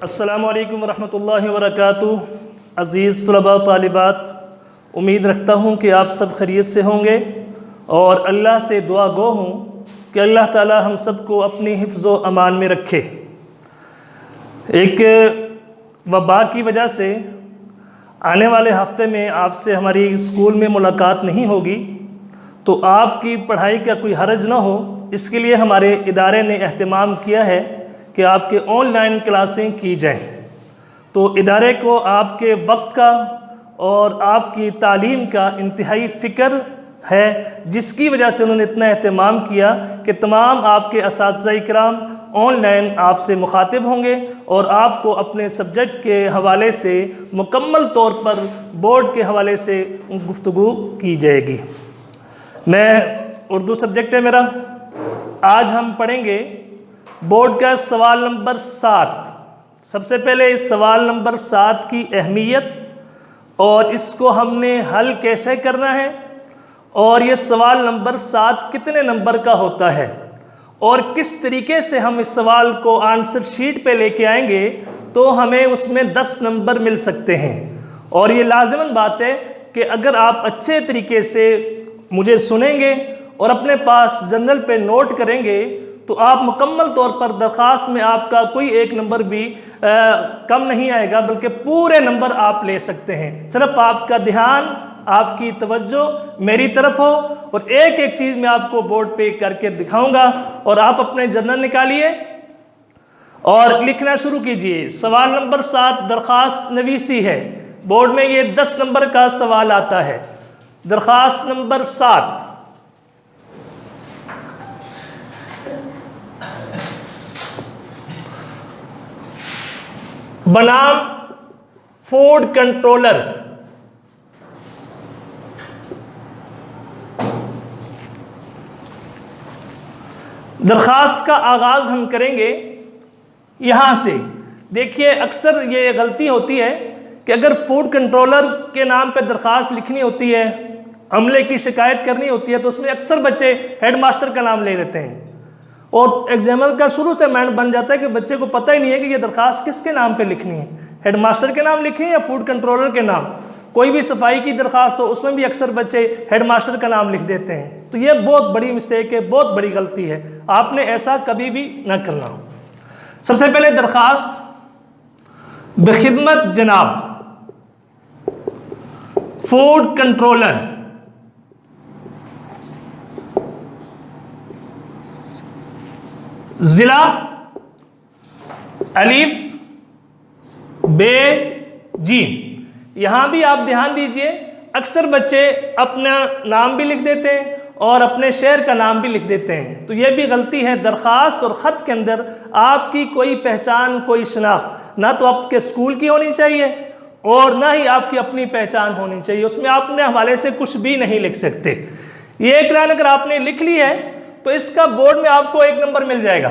अस्सलामु अलैकुम वरहमतुल्लाहि वबरकातुहू। अज़ीज़ तलबा तालिबात, उम्मीद रखता हूँ कि आप सब खैरियत से होंगे और अल्लाह से दुआ गो हूँ कि अल्लाह ताला हम सबको अपनी हिफ्ज़ व अमान में रखे। एक वबा की वजह से आने वाले हफ्ते में आपसे हमारी स्कूल में मुलाकात नहीं होगी, तो आपकी पढ़ाई का कोई हर्ज ना हो, इसके लिए हमारे इदारे ने एहतमाम किया है कि आपके ऑनलाइन क्लासें की जाएं। तो इदारे को आपके वक्त का और आपकी तालीम का इंतहाई फ़िक्र है, जिसकी वजह से उन्होंने इतना एहतमाम किया कि तमाम आपके असातिज़ा इकराम ऑनलाइन आपसे मुखातिब होंगे और आपको अपने सब्जेक्ट के हवाले से मुकम्मल तौर पर बोर्ड के हवाले से गुफ्तगू की जाएगी। मैं उर्दू सब्जेक्ट है मेरा। आज हम पढ़ेंगे बोर्ड का सवाल नंबर 7। सबसे पहले इस सवाल नंबर 7 की अहमियत और इसको हमने हल कैसे करना है, और ये सवाल नंबर 7 कितने नंबर का होता है और किस तरीके से हम इस सवाल को आंसर शीट पे लेके आएंगे तो हमें उसमें 10 नंबर मिल सकते हैं। और ये लाज़िमन बात है कि अगर आप अच्छे तरीके से मुझे सुनेंगे और अपने पास जर्नल पे नोट करेंगे तो आप मुकम्मल तौर पर दरख्वास्त में आपका कोई एक नंबर भी कम नहीं आएगा, बल्कि पूरे नंबर आप ले सकते हैं। सिर्फ आपका ध्यान, आपकी तवज्जो मेरी तरफ हो और एक एक चीज़ मैं आपको बोर्ड पे करके दिखाऊंगा और आप अपने जर्नल निकालिए और लिखना शुरू कीजिए। सवाल नंबर 7 दरख्वास्त नवीसी है। बोर्ड में ये 10 नंबर का सवाल आता है। दरख्वास्त नंबर 7, बनाम फूड कंट्रोलर। दरख्वास्त का आगाज़ हम करेंगे यहाँ से। देखिए, अक्सर ये गलती होती है कि अगर फूड कंट्रोलर के नाम पे दरख्वास्त लिखनी होती है, अमले की शिकायत करनी होती है, तो उसमें अक्सर बच्चे हेडमास्टर का नाम ले लेते हैं और एग्जामिनर का शुरू से माइंड बन जाता है कि बच्चे को पता ही नहीं है कि ये दरख्वास्त किसके नाम पे लिखनी है, हेडमास्टर के नाम लिखनी है या फूड कंट्रोलर के नाम। कोई भी सफाई की दरख्वास्त हो उसमें भी अक्सर बच्चे हेडमास्टर का नाम लिख देते हैं। तो ये बहुत बड़ी मिस्टेक है, बहुत बड़ी गलती है। आपने ऐसा कभी भी ना करना हो। सबसे पहले दरख्वास्त, बखिदमत जनाब फूड कंट्रोलर, जिला अलीफ बे जीम। यहां भी आप ध्यान दीजिए, अक्सर बच्चे अपना नाम भी लिख देते हैं और अपने शहर का नाम भी लिख देते हैं, तो यह भी गलती है। दरख्वास्त और ख़त के अंदर आपकी कोई पहचान, कोई शनाख्त ना तो आपके स्कूल की होनी चाहिए और ना ही आपकी अपनी पहचान होनी चाहिए। उसमें आपने हवाले से कुछ भी नहीं लिख सकते। ये एक लाइन अगर आपने लिख ली है तो इसका बोर्ड में आपको 1 नंबर मिल जाएगा।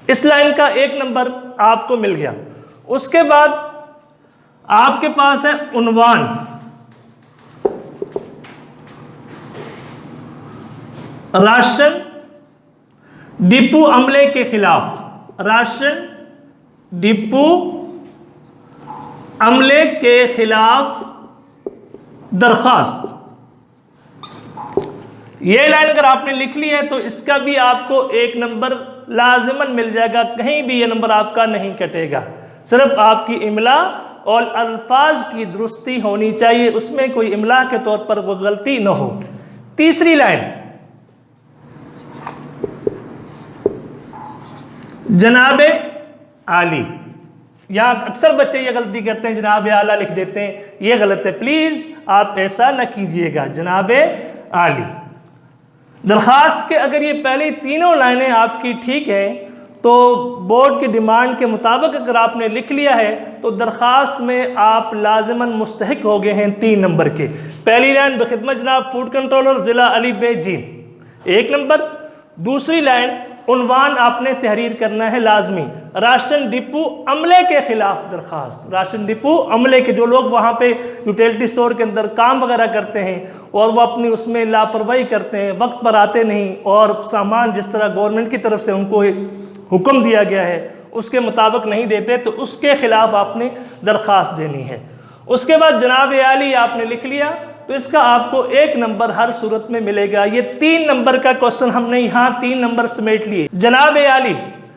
इस लाइन का 1 नंबर आपको मिल गया। उसके बाद आपके पास है उन्वान, राशन डिपो अमले के खिलाफ, राशन डिपो अमले के खिलाफ दरख्वास्त। ये लाइन अगर आपने लिख ली है तो इसका भी आपको 1 नंबर लाजिमन मिल जाएगा। कहीं भी ये नंबर आपका नहीं कटेगा। सिर्फ आपकी इमला और अल्फाज की दुरुस्ती होनी चाहिए, उसमें कोई इमला के तौर पर वो गलती न हो। तीसरी लाइन, जनाबे आली। यहाँ अक्सर बच्चे ये गलती करते हैं, जनाबे आला लिख देते हैं, ये गलत है। प्लीज़ आप ऐसा न कीजिएगा। जनाबे आली। दरख्वास्त के अगर ये पहले तीनों लाइनें आपकी ठीक है तो बोर्ड की डिमांड के मुताबिक अगर आपने लिख लिया है तो दरख्वास्त में आप लाजिमन मुस्तहिक हो गए हैं 3 नंबर के। पहली लाइन, बखिदमत जनाब फूड कंट्रोलर जिला अली बे जीम, 1 नंबर। दूसरी लाइन, उन्वान आपने तहरीर करना है लाजमी, राशन डिपो अमले के खिलाफ दरख्वास्त। राशन डिपो अमले के, जो लोग वहाँ पे यूटिलिटी स्टोर के अंदर काम वगैरह करते हैं और वो अपनी उसमें लापरवाही करते हैं, वक्त पर आते नहीं और सामान जिस तरह गवर्नमेंट की तरफ से उनको हुक्म दिया गया है उसके मुताबिक नहीं देते तो उसके ख़िलाफ़ आपने दरख्वास्त देनी है। उसके बाद जनाब आली आपने लिख लिया तो इसका आपको 1 नंबर हर सूरत में मिलेगा। ये 3 नंबर का क्वेश्चन हमने यहाँ 3 नंबर समेट लिए। जनाब आली,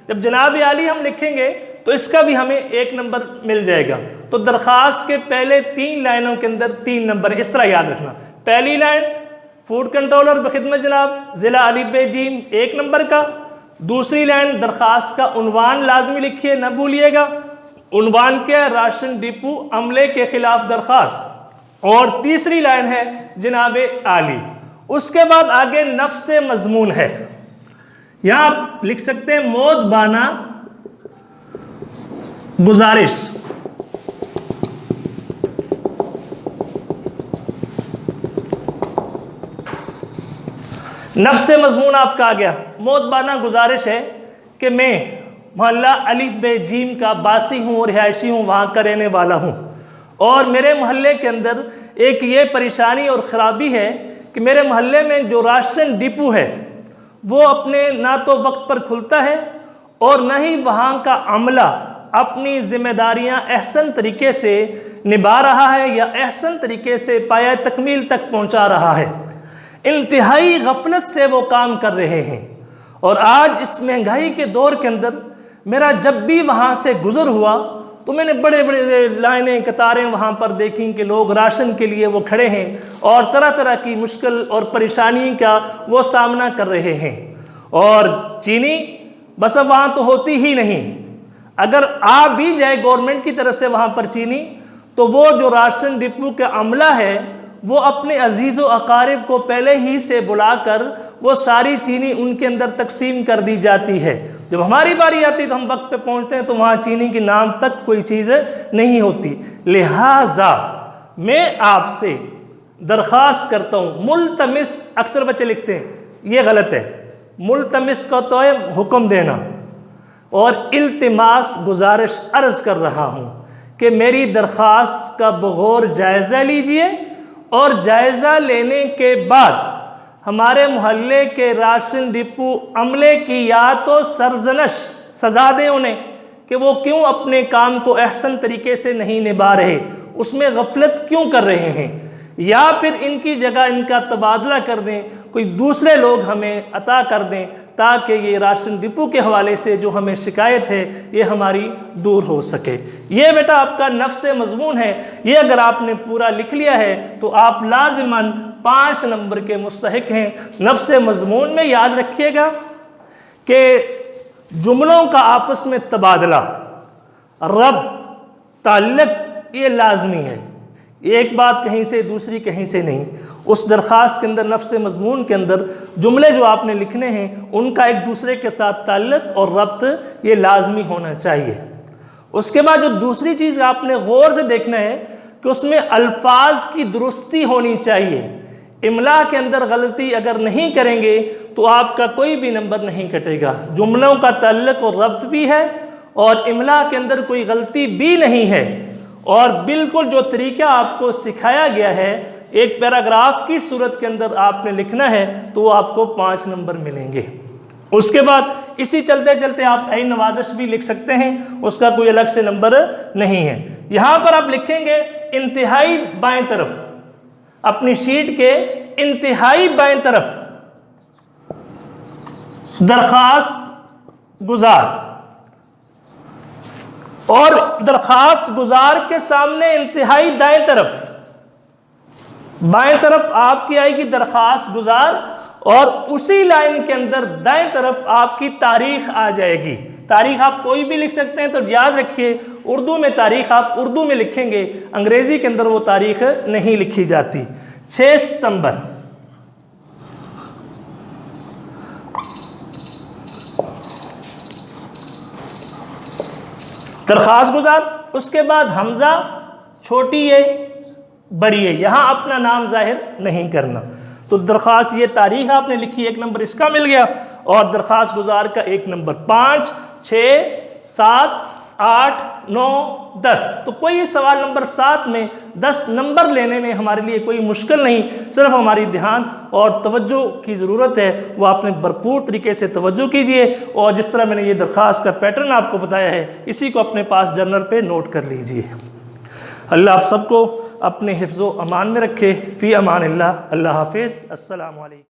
जब जनाब आली हम लिखेंगे तो इसका भी हमें 1 नंबर मिल जाएगा। तो दरख्वास्त के पहले 3 लाइनों के अंदर 3 नंबर, इस तरह याद रखना। पहली लाइन फूड कंट्रोलर बखिदमत जनाब ज़िला अली बेजीम 1 नंबर का। दूसरी लाइन दरख्वास्त का उन्वान लाजमी लिखिए, न भूलिएगा। उन्वान क्या? राशन डिपो अमले के खिलाफ दरख्वास्त। और तीसरी लाइन है जनाब आली। उसके बाद आगे नफ्स मजमून है, यहाँ आप लिख सकते हैं मोदबाना गुजारिश। नफ्स मजमून आपका आ गया। मोदबाना गुजारिश है कि मैं मोहल्ला अलिफ बे जीम का बासी हूँ, रिहायशी हूँ, वहाँ का रहने वाला हूँ और मेरे मोहल्ले के अंदर एक ये परेशानी और ख़राबी है कि मेरे मोहल्ले में जो राशन डिपो है वो अपने ना तो वक्त पर खुलता है और न ही वहाँ का अमला अपनी ज़िम्मेदारियाँ अहसन तरीके से निभा रहा है या अहसन तरीके से पाया तकमील तक पहुँचा रहा है। इंतहाई गफलत से वो काम कर रहे हैं और आज इस महंगाई के दौर के अंदर मेरा जब भी वहाँ से गुज़र हुआ तो मैंने बड़े बड़े लाइनें कतारें वहाँ पर देखी कि लोग राशन के लिए वो खड़े हैं और तरह तरह की मुश्किल और परेशानी का वो सामना कर रहे हैं। और चीनी बस अब वहाँ तो होती ही नहीं, अगर आ भी जाए गवर्नमेंट की तरफ से वहाँ पर चीनी तो वो जो राशन डिपो का अमला है वो अपने अजीज़ व अकारिब को पहले ही से बुलाकर वो सारी चीनी उनके अंदर तकसीम कर दी जाती है। जब हमारी बारी आती तो हम वक्त पे पहुंचते हैं तो वहाँ चीनी के नाम तक कोई चीज़ नहीं होती। लिहाजा मैं आपसे दरख्वास्त करता हूँ, मुल्तमिस अक्सर बच्चे लिखते हैं ये गलत है, मुल्तमिस का तो है हुक्म देना, और इल्तिमास गुजारिश अर्ज़ कर रहा हूँ कि मेरी दरख्वास्त का बगौर जायज़ा लीजिए और जायज़ा लेने के बाद हमारे मोहल्ले के राशन डिपो अमले की या तो सरजनश सजा दें उन्हें कि वो क्यों अपने काम को अहसन तरीके से नहीं निभा रहे, उसमें गफलत क्यों कर रहे हैं, या फिर इनकी जगह इनका तबादला कर दें, कोई दूसरे लोग हमें अता कर दें ताकि ये राशन डिपो के हवाले से जो हमें शिकायत है ये हमारी दूर हो सके। ये बेटा आपका नफ्स मजमून है। ये अगर आपने पूरा लिख लिया है तो आप लाजिमन 5 नंबर के मुस्तहिक हैं। नफ्स मजमून में याद रखिएगा कि जुमलों का आपस में तबादला, रब्त, ताल्लुक ये लाजमी है, एक बात कहीं से दूसरी कहीं से नहीं। उस दरख्वास्त के अंदर नफ्स मजमून के अंदर जुमले जो आपने लिखने हैं उनका एक दूसरे के साथ ताल्लुक और रब्त ये लाजमी होना चाहिए। उसके बाद जो दूसरी चीज़ आपने गौर से देखना है कि उसमें अल्फाज की दुरुस्ती होनी चाहिए। इमला के अंदर गलती अगर नहीं करेंगे तो आपका कोई भी नंबर नहीं कटेगा। जुमलों का ताल्लुक और रब्त भी है और इमला के अंदर कोई गलती भी नहीं है, और बिल्कुल जो तरीका आपको सिखाया गया है एक पैराग्राफ की सूरत के अंदर आपने लिखना है तो आपको 5 नंबर मिलेंगे। उसके बाद इसी चलते चलते आप ऐ नवाजिश भी लिख सकते हैं, उसका कोई अलग से नंबर नहीं है। यहाँ पर आप लिखेंगे इंतहाई बाएं तरफ, अपनी शीट के इंतहाई बाएं तरफ दरख्वास्त गुजार, और दरख्वास्त गुजार के सामने इंतहाई दाएं तरफ, बाएं तरफ आपकी आएगी दरख्वास्त गुजार और उसी लाइन के अंदर दाएं तरफ आपकी तारीख आ जाएगी। तारीख आप कोई भी लिख सकते हैं, तो याद रखिए उर्दू में तारीख आप उर्दू में लिखेंगे, अंग्रेजी के अंदर वो तारीख नहीं लिखी जाती। 6 सितंबर, दरख्वास्त गुजार, उसके बाद हमजा छोटी है बड़ी है, यहाँ अपना नाम जाहिर नहीं करना। तो दरख्वास्त ये तारीख आपने लिखी, 1 नंबर इसका मिल गया, और दरख्वास्त गुजार का 1 नंबर। 5, 6, 7, 8, 9, 10। तो कोई सवाल नंबर 7 में 10 नंबर लेने में हमारे लिए कोई मुश्किल नहीं, सिर्फ हमारी ध्यान और तवज्जो की ज़रूरत है। वो आपने भरपूर तरीके से तवज्जो कीजिए और जिस तरह मैंने ये दरख्वास्त का पैटर्न आपको बताया है इसी को अपने पास जर्नल पे नोट कर लीजिए। अल्लाह आप सबको अपने हिफ्ज़ो अमान में रखे। फ़ी अमान अल्लाह। अल्लाह हाफिज़। अस्सलामु अलैकुम।